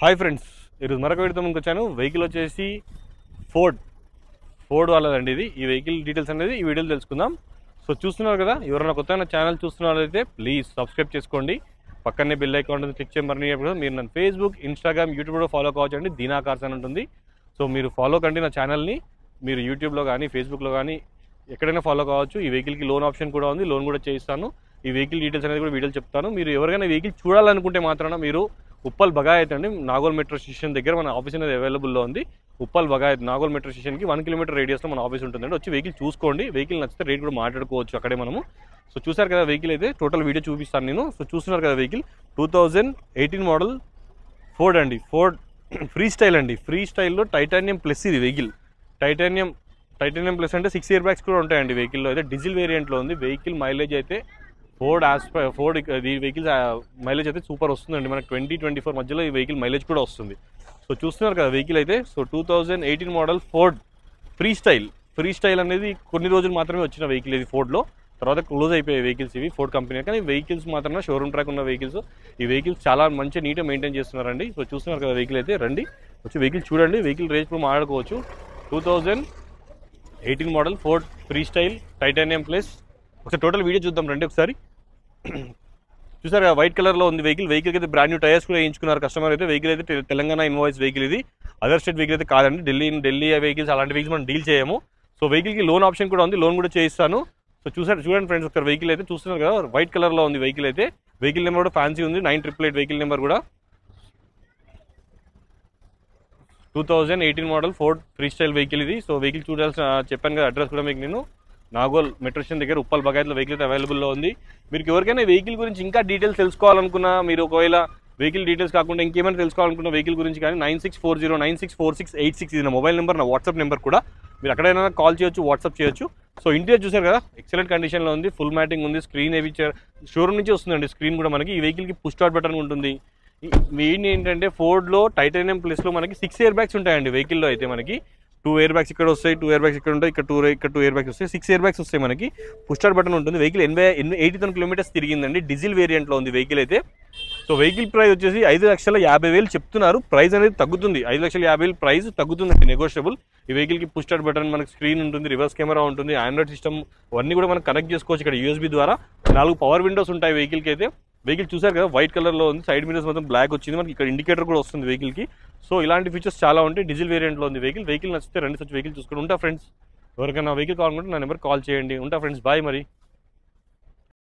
Hi friends, ఈరోజు మరొక వీడియోతో ముందుకు వచ్చాను. వెహికల్ వచ్చేసి ఫోర్డ్ వాళ్ళదండి. ఈ వెహికల్ డీటెయిల్స్ అనేది ఈ వీడియోలో తెలుసుకుందాం. సో చూస్తున్నారు కదా, ఎవరైనా కొత్త నా ఛానల్ చూస్తున్న వాళ్ళైతే ప్లీజ్ సబ్స్క్రైబ్ చేసుకోండి. పక్కనే బెల్ ఐకాన్ క్లిక్ చేయమని మీరు నన్ను ఫేస్బుక్, ఇన్స్టాగ్రామ్, యూట్యూబ్లో ఫాలో కావచ్చండి. దీనా కార్స్ అని ఉంటుంది. సో మీరు ఫాలో కండి నా ఛానల్ని. మీరు యూట్యూబ్లో కానీ ఫేస్బుక్లో కానీ ఎక్కడైనా ఫాలో కావచ్చు. ఈ వెహికల్కి లోన్ ఆప్షన్ కూడా ఉంది, లోన్ కూడా చేయిస్తాను. ఈ వెహికల్ డీటెయిల్స్ అనేది కూడా వీడియోలు చెప్తాను. మీరు ఎవరికైనా వెహికల్ చూడాలనుకుంటే మాత్రాన మీరు ఉప్పల్ బగాయత్ అండి, నాగోల్ మెట్రో స్టేషన్ దగ్గర మన ఆఫీస్ అనేది అవైలబుల్లో ఉంది. ఉప్పల్ బగాయత్ నాగోల్ మెట్రో స్టేషన్కి 1 కిలోమీటర్ రేడియస్లో మన ఆఫీస్ ఉంటుందండి. వచ్చి వెహికల్ చూసుకోండి. వెహికల్ నచ్చితే రేట్ కూడా మాట్లాడుకోవచ్చు అక్కడే మనము. సో చూసారు కదా వెహికల్ అయితే, టోటల్ వీడియో చూపిస్తాను నేను. సో చూస్తున్నారు కదా వెహికల్ 2018 మోడల్ ఫోర్డ్ అండి. ఫోర్డ్ ఫ్రీ స్టైల్ అండి. ఫ్రీ స్టైల్లో టైటానియం ప్లస్ ఇది వెహికల్. టైటానియం ప్లస్ అంటే 6 ఇయర్ బ్యాగ్స్ కూడా ఉంటాయండి వెహికల్లో. అయితే డీజిల్ వేరియంట్లో ఉంది వెహికల్. మైలేజ్ అయితే ఫోర్డ్ ఈ వెహికల్ మైలేజ్ అయితే సూపర్ వస్తుందండి. మనకు 20-24 మధ్యలో ఈ వెహికల్ మైలేజ్ కూడా వస్తుంది. సో చూస్తున్నారు కదా వెహికల్ అయితే. So 2018 model Ford free style అనేది కొన్ని రోజులు మాత్రమే వచ్చిన వెహికల్ ఇది ఫోర్డ్లో. తర్వాత క్లోజ్ అయిపోయే వెహికల్స్ ఇవి ఫోర్డ్ కంపెనీ. కానీ వెహికల్స్ మాత్రమే షోరూమ్ ట్రాక్ ఉన్న వెహికల్స్. ఈ వెహికల్స్ చాలా మంచిగా నీట్గా మెయింటైన్ చేస్తున్నారండి. సో చూస్తున్నారు కదా వెహికల్ అయితే. రండి వచ్చి వెహికల్ చూడండి. వెహికల్ రేట్ కూడా మాట్లాడుకోవచ్చు. 2018 model Ford free style titanium plus. ఒకసారి టోటల్ వీడియో చూద్దాం రండి ఒకసారి. చూసారు వైట్ కలర్లో ఉంది వెహికల్. వెహికల్కి అయితే బ్రాండ్ న్యూ టైర్స్ కూడా వేయించుకున్నారు కస్టమర్ అయితే. వెహికల్ అయితే తెలంగాణ ఇన్వాయిస్ వెహికల్ ఇది. అదర్ స్టేట్ వెహికల్ అయితే కాదండి. ఢిల్లీ వెహికల్స్ అలాంటి వెహికల్స్ మనం డీల్ చేయము. సో వెహికల్కి లోన్ ఆప్షన్ కూడా ఉంది, లోన్ కూడా చేయిస్తాను. సో చూడండి ఫ్రెండ్స్ ఒకసారి వెహికల్ అయితే. చూస్తున్నారు కదా వైట్ కలర్లో ఉంది వెహికల్ అయితే. వెహికల్ నెంబర్ కూడా ఫ్యాన్సీ ఉంది, 9888 వెహికల్ నెంబర్ కూడా. 2018 model Ford free style vehicle ఇది. సో వెహికల్ చూడాల్సిన చెప్పాను కదా, అడ్రస్ కూడా మీకు నేను నాగోల్ మెట్రో స్టేషన్ దగ్గర ఉప్పల్ బగాయత్లో వెహికల్ అయితే అవైలబుల్లో ఉంది. మీరు ఎవరికైనా వెహికల్ గురించి ఇంకా డీటెయిల్స్ తెలుసుకోవాలనుకున్నా, మీరు ఒకవేళ వెహికల్ డీటెయిల్స్ కాకుండా ఇంకేమైనా తెలుసుకోవాలనుకున్న వెహికల్ గురించి కానీ 9640964686 ఇది నా మొబైల్ నెంబర్, నా వాట్సాప్ నెంబర్ కూడా. మీరు అక్కడైనా కాల్ చేయొచ్చు, వాట్సాప్ చేయొచ్చు. సో ఇంటీరియర్ చూసారు కదా, ఎక్సలెంట్ కండిషన్లో ఉంది. ఫుల్ మ్యాటింగ్ ఉంది. స్క్రీన్ ఏవి షోరూమ్ నుంచి వస్తుందండి స్క్రీన్ కూడా మనకి. ఈ వెహికల్కి పుష్ స్టార్ట్ బటన్ ఉంటుంది. మెయిన్ ఏంటంటే ఫోర్డ్లో టైటానియం ప్లస్లో మనకి 6 ఇయర్ బ్యాగ్స్ ఉంటాయండి వెహికల్లో అయితే. మనకి 2 ఇయర్ బ్యాగ్స్ ఇక్కడ వస్తాయి, 2 ఇయర్ బ్యాగ్స్ ఇక్కడ ఉంటాయి, ఇక్కడ 2 ఇయర్ బ్యాగ్స్ వస్తాయి, 6 ఇయర్ బ్యాగ్స్ వస్తాయి మనకి. పుష్ స్టార్ట్ బటన్ ఉంటుంది. వెహికల్ 80,000 కిలోమీటర్స్ తిరిగిందండి. డీజిల్ వేరియంట్లో ఉంది వెహికల్ అయితే. సో వెహికల్ ప్రైస్ వచ్చేసి 5,50,000 చెప్తున్నారు. ప్రైస్ అనేది తగ్గుతుంది. 5,50,000 ప్రైస్ తగ్గుతుందండి, నెగోషియబుల్. ఈ వెహికల్కి పుష్ స్టార్ట్ బటన్, మనకి స్క్రీన్ ఉంటుంది, రివర్స్ కెమెరా ఉంటుంది, ఆండ్రాయిడ్ సిస్టమ్ అన్నీ కూడా మనం కనెక్ట్ చేసుకోవచ్చు ఇక్కడ USB ద్వారా. 4 పవర్ విండోస్ ఉంటాయి వెహికల్కి అయితే. వెహికల్ చూసారు కదా వైట్ కలర్లో ఉంది. సైడ్ మిరర్స్ మొత్తం బ్లాక్ వచ్చింది మనకి. ఇక్కడ ఇండికేటర్ కూడా వస్తుంది వెహికల్కి. సో ఇలాంటి ఫీచర్స్ చాలా ఉంటాయి. డీజిల్ వేరియంట్లో ఉంది వెహికల్. వెహికల్ నచ్చితే రండి, సచ్ వెహికల్ చూసుకుని ఉంటా ఫ్రెండ్స్. ఎవరికైనా వెహికల్ కావాలనుకుంటే నా నెంబర్ కాల్ చేయండి. ఉంటా ఫ్రెండ్స్, బాయ్ మరి.